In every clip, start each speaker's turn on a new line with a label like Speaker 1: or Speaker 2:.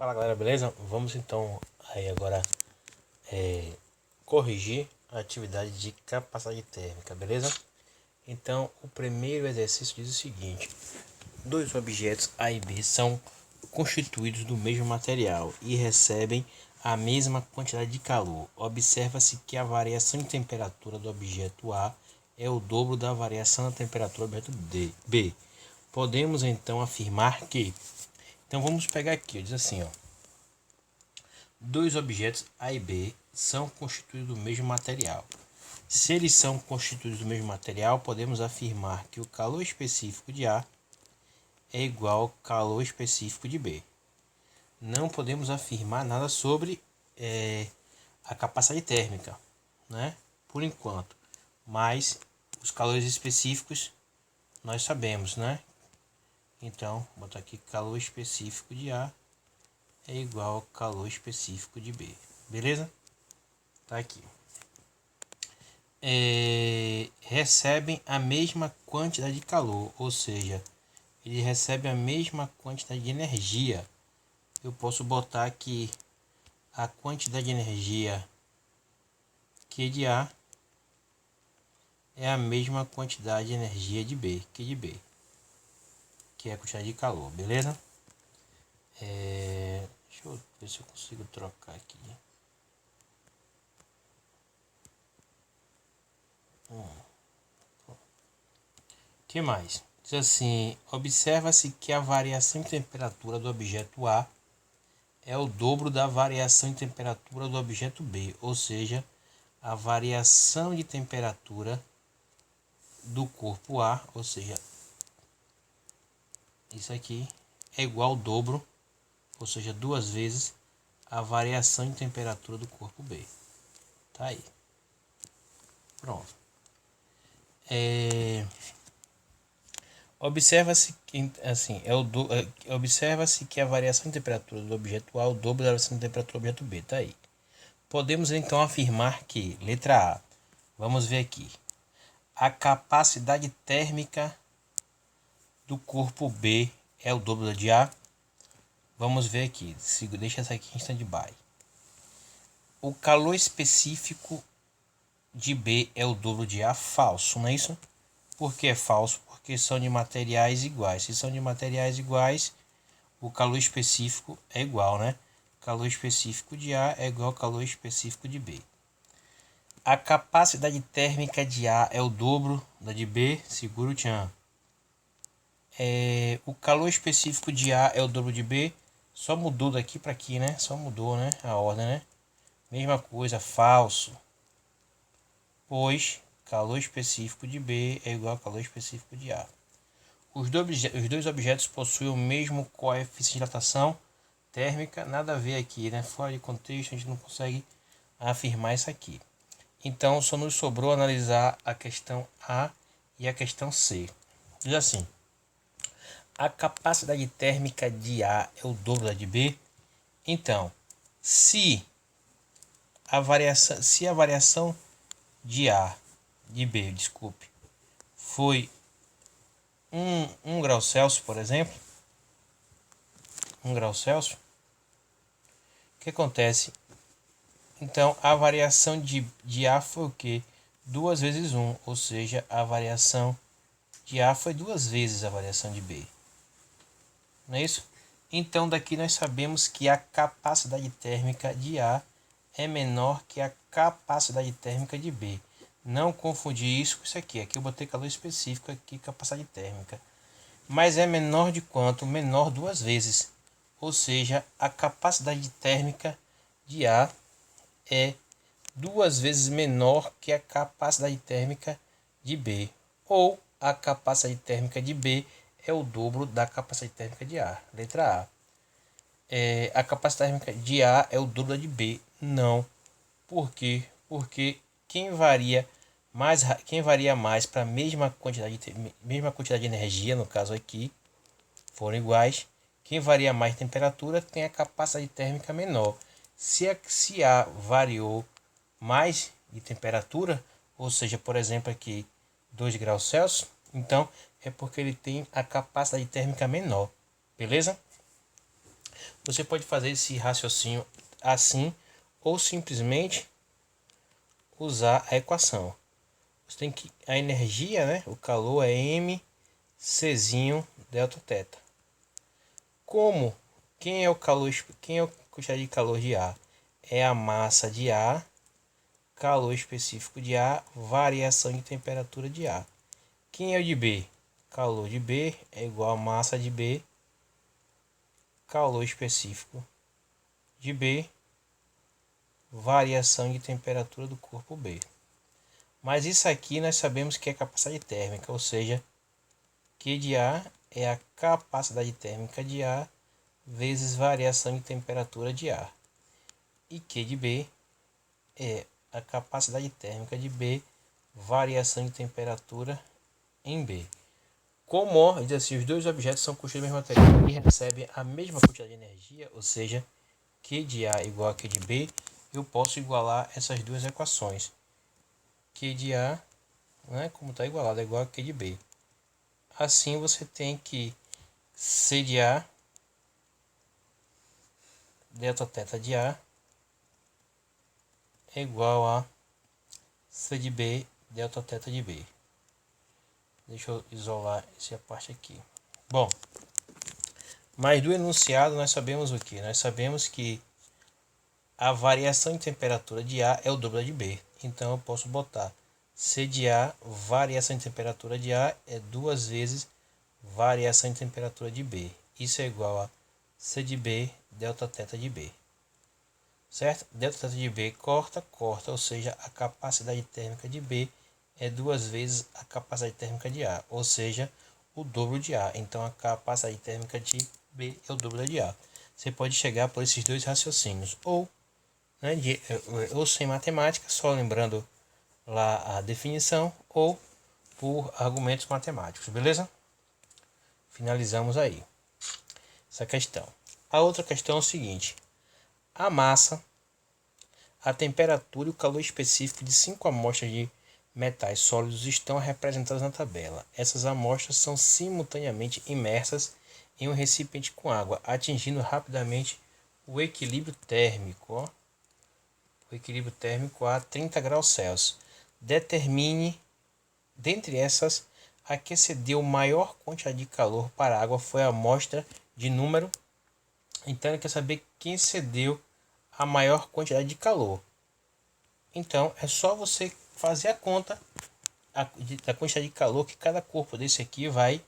Speaker 1: Fala galera, beleza? Vamos então aí agora corrigir a atividade de capacidade térmica, beleza? Então o primeiro exercício diz o seguinte: dois objetos A e B são constituídos do mesmo material e recebem a mesma quantidade de calor. Observa-se que a variação de temperatura do objeto A é o dobro da variação da temperatura do objeto B. Podemos então afirmar que... Então vamos pegar aqui, diz assim, ó. Dois objetos A e B são constituídos do mesmo material. Se eles são constituídos do mesmo material, podemos afirmar que o calor específico de A é igual ao calor específico de B. Não podemos afirmar nada sobre a capacidade térmica, né? Por enquanto. Mas os calores específicos nós sabemos, né? Então, vou botar aqui calor específico de A é igual ao calor específico de B. Beleza? Tá aqui. Recebem a mesma quantidade de calor, ou seja, eles recebem a mesma quantidade de energia. Eu posso botar aqui a quantidade de energia Q de A é a mesma quantidade de energia de B, Q de B, que é a quantidade de calor, beleza? Deixa eu ver se eu consigo trocar aqui. Que mais? Diz assim: observa-se que a variação de temperatura do objeto A é o dobro da variação de temperatura do objeto B, ou seja, a variação de temperatura do corpo A, ou seja, isso aqui é igual ao dobro, ou seja, duas vezes a variação de temperatura do corpo B. Tá aí. Pronto. Observa-se que, assim, observa-se que a variação de temperatura do objeto A é o dobro da variação de temperatura do objeto B. Tá aí. Podemos então afirmar que, letra A, vamos ver aqui, a capacidade térmica do corpo B é o dobro da de A. Vamos ver aqui, deixa essa aqui em stand-by. O calor específico de B é o dobro de A, falso, não é isso? Por que é falso? Porque são de materiais iguais. Se são de materiais iguais, o calor específico é igual, né? O calor específico de A é igual ao calor específico de B. A capacidade térmica de A é o dobro da de B, segura o tchan. O calor específico de A é o dobro de B, só mudou daqui para aqui, né? Só mudou, né? A ordem, né? Mesma coisa, falso. Pois calor específico de B é igual ao calor específico de A. Os dois objetos possuem o mesmo coeficiente de dilatação térmica, nada a ver aqui, né? Fora de contexto, a gente não consegue afirmar isso aqui. Então, só nos sobrou analisar a questão A e a questão C. Diz assim: a capacidade térmica de A é o dobro da de B. Então, se a variação de A, de B, desculpe, foi 1 grau Celsius, por exemplo, 1 grau Celsius, o que acontece? Então, a variação de A foi o que? 2 vezes 1, ou seja, a variação de A foi 2 vezes a variação de B. Não é isso? Então, daqui nós sabemos que a capacidade térmica de A é menor que a capacidade térmica de B. Não confundir isso com isso aqui. Aqui eu botei calor específico, aqui capacidade térmica. Mas é menor de quanto? Menor 2 vezes. Ou seja, a capacidade térmica de A é 2 vezes menor que a capacidade térmica de B. Ou a capacidade térmica de B é o dobro da capacidade térmica de A. Letra A. A capacidade térmica de A é o dobro da de B. Não. Por quê? Porque quem varia mais para a mesma quantidade de energia, no caso aqui, foram iguais, quem varia mais de temperatura tem a capacidade térmica menor. Se A variou mais de temperatura, ou seja, por exemplo aqui 2 graus Celsius, então é porque ele tem a capacidade térmica menor, beleza? Você pode fazer esse raciocínio assim ou simplesmente usar a equação. Você tem que a energia, né? O calor é mCzinho delta θ. Como quem é o calor, quem é a quantidade de calor de A? É a massa de A, calor específico de A, variação de temperatura de A. Quem é o de B? Calor de B é igual a massa de B, calor específico de B, variação de temperatura do corpo B. Mas isso aqui nós sabemos que é capacidade térmica, ou seja, Q de A é a capacidade térmica de A vezes variação de temperatura de A. E Q de B é a capacidade térmica de B, variação de temperatura em B. Como diz assim, os dois objetos são construídos do mesmo material e recebem a mesma quantidade de energia, ou seja, Q de A igual a Q de B, eu posso igualar essas duas equações. Q de A, né, como está igualado, é igual a Q de B. Assim você tem que C de A, delta θ de A, é igual a C de B, delta θ de B. Deixa eu isolar essa parte aqui. Bom, mas do enunciado nós sabemos o que? Nós sabemos que a variação de temperatura de A é o dobro de B. Então eu posso botar C de A, variação de temperatura de A é 2 vezes variação de temperatura de B. Isso é igual a C de B, delta θ de B. Certo? Delta θ de B corta, ou seja, a capacidade térmica de B é 2 vezes a capacidade térmica de A, ou seja, o dobro de A. Então a capacidade térmica de B é o dobro da de A. Você pode chegar por esses dois raciocínios, ou, né, ou sem matemática, só lembrando lá a definição, ou por argumentos matemáticos, beleza? Finalizamos aí essa questão. A outra questão é o seguinte: a massa, a temperatura e o calor específico de 5 amostras de metais sólidos estão representadas na tabela. Essas amostras são simultaneamente imersas em um recipiente com água, atingindo rapidamente o equilíbrio térmico. Ó. O equilíbrio térmico a 30 graus Celsius. Determine, dentre essas, a que cedeu maior quantidade de calor para a água foi a amostra de número. Então, ele quer saber quem cedeu a maior quantidade de calor. Então, é só você fazer a conta da quantidade de calor que cada corpo desse aqui vai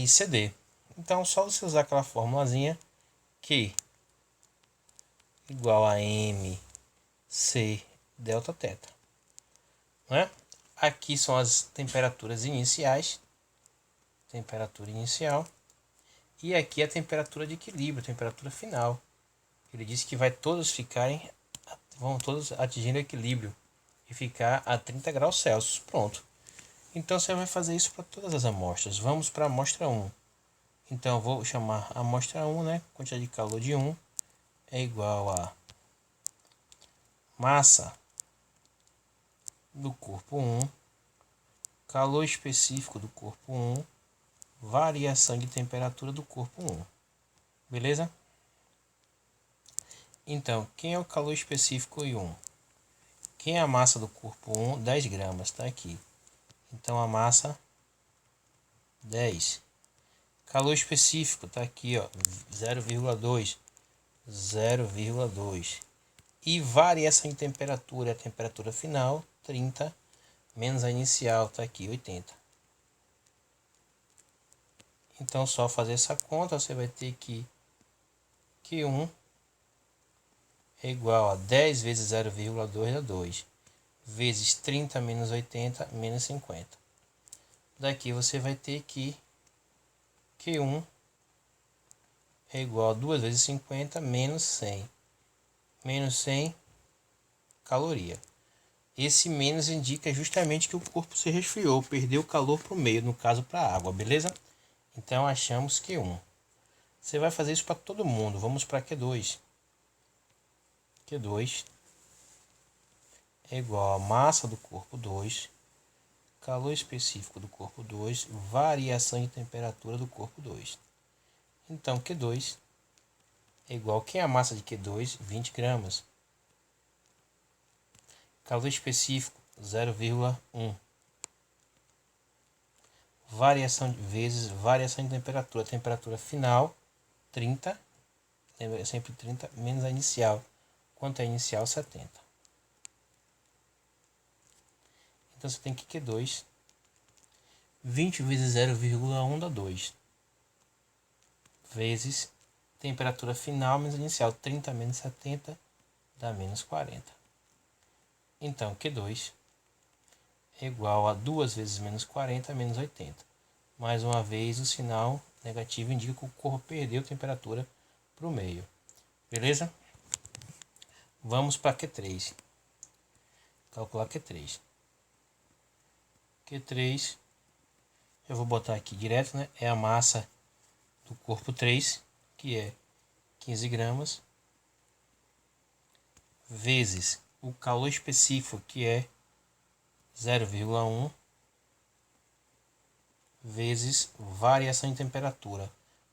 Speaker 1: ceder. Então, só você usar aquela formulazinha Q igual a mc delta θ. Né? Aqui são as temperaturas iniciais, temperatura inicial, e aqui a temperatura de equilíbrio, temperatura final. Ele disse que vão todos atingindo o equilíbrio e ficar a 30 graus Celsius. Pronto. Então você vai fazer isso para todas as amostras. Vamos para a amostra 1. Então eu vou chamar a amostra 1, né? Quantidade de calor de 1 é igual a massa do corpo 1, calor específico do corpo 1, variação de temperatura do corpo 1. Beleza? Então, quem é o calor específico em 1? Quem é a massa do corpo 1? 10 gramas, está aqui. Então a massa 10. Calor específico está aqui, ó, 0,2. 0,2. E variação de temperatura, a temperatura final, 30, menos a inicial, está aqui, 80. Então, só fazer essa conta, você vai ter que Q1 é igual a 10 vezes 0,2 dá 2, vezes 30 menos 80, menos 50. Daqui você vai ter que Q1 é igual a 2 vezes 50 menos 100. Menos 100 caloria. Esse menos indica justamente que o corpo se resfriou, perdeu calor para o meio, no caso para a água, beleza? Então achamos Q1. Você vai fazer isso para todo mundo. Vamos para Q2. Q2 é igual a massa do corpo 2, calor específico do corpo 2, variação de temperatura do corpo 2. Então Q2 é igual que a massa de Q2, 20 gramas. Calor específico, 0,1. Variação vezes variação de temperatura. Temperatura final, 30. Lembra sempre 30 menos a inicial. Quanto é a inicial? 70. Então você tem que Q2. 20 vezes 0,1 dá 2. Vezes temperatura final menos inicial. 30 menos 70 dá menos 40. Então Q2 é igual a 2 vezes menos 40 menos 80. Mais uma vez o sinal negativo indica que o corpo perdeu temperatura para o meio. Beleza? Vamos para Q3. Calcular Q3. Q3, eu vou botar aqui direto, né? É a massa do corpo 3, que é 15 gramas, vezes o calor específico, que é 0,1, vezes variação de temperatura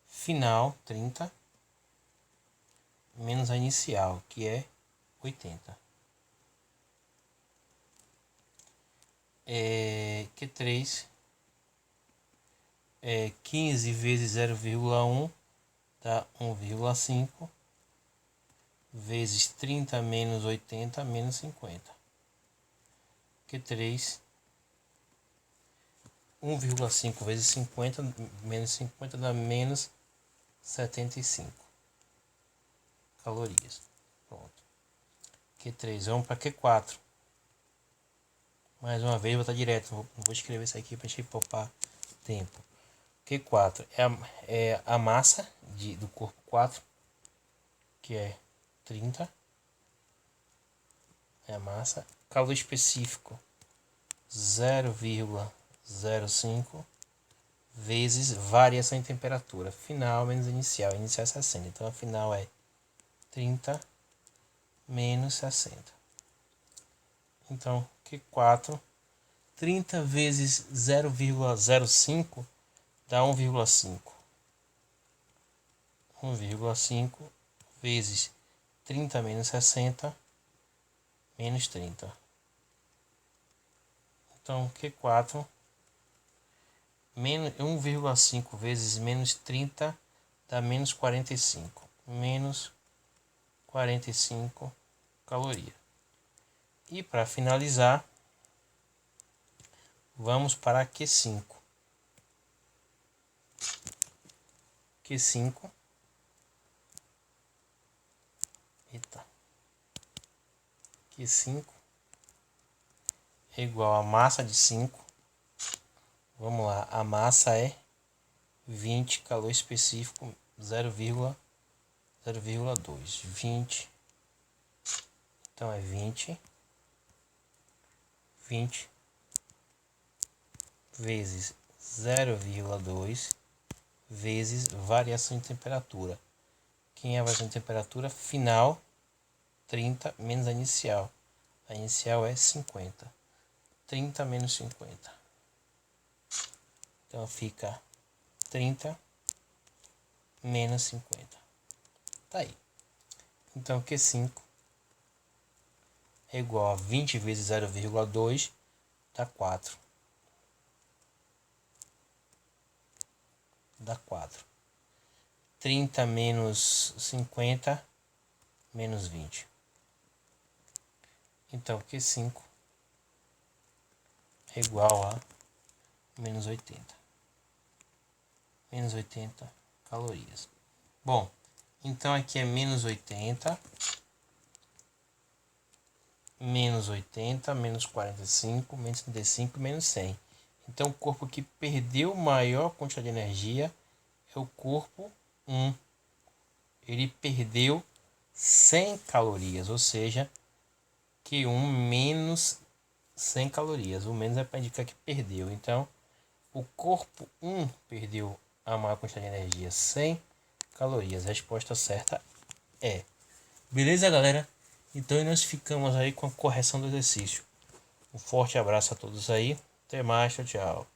Speaker 1: final, 30, menos a inicial, que é 80. Q3 é 15 vezes 0,1 dá 1,5 vezes 30 menos 80 menos 50. Q3 1,5 vezes 50 menos 50 dá menos 75 calorias. Pronto. Q3, vamos para Q4. Mais uma vez, vou botar direto. Não vou escrever isso aqui para a gente poupar tempo. Q4 é a massa do corpo 4, que é 30. É a massa. Calor específico 0,05 vezes variação em temperatura final menos inicial. Inicial é 60. Então a final é 30 menos 60. Então Q4, 30 vezes 0,05 dá 1,5. 1,5 vezes 30 menos 60 menos 30. Então Q4 menos 1,5 vezes menos 30 dá menos 45. Menos 45 calorias. E para finalizar, vamos para Q5. Q5. Eita. Q5 é igual a massa de 5. Vamos lá, a massa é 20, calor específico 0,2. 20. Então é 20 vezes 0,2 vezes variação de temperatura. Quem é a variação de temperatura? Final, 30 menos a inicial. A inicial é 50. 30 menos 50. Então fica 30 menos 50. Tá aí. Então Q5 é igual a 20 vezes 0,2 dá 4. Dá 4. 30 menos 50 menos 20. Então Q5 é igual a menos 80. Menos 80 calorias. Bom, então aqui é menos 80. Menos 80, menos 45, menos 35, menos 100. Então o corpo que perdeu maior quantidade de energia é o corpo 1. Ele perdeu 100 calorias, ou seja, Q1 menos 100 calorias. O menos é para indicar que perdeu. Então, o corpo 1 perdeu a maior quantidade de energia, 100 calorias. A resposta certa é. Beleza, galera? Então, nós ficamos aí com a correção do exercício. Um forte abraço a todos aí. Até mais, tchau, tchau.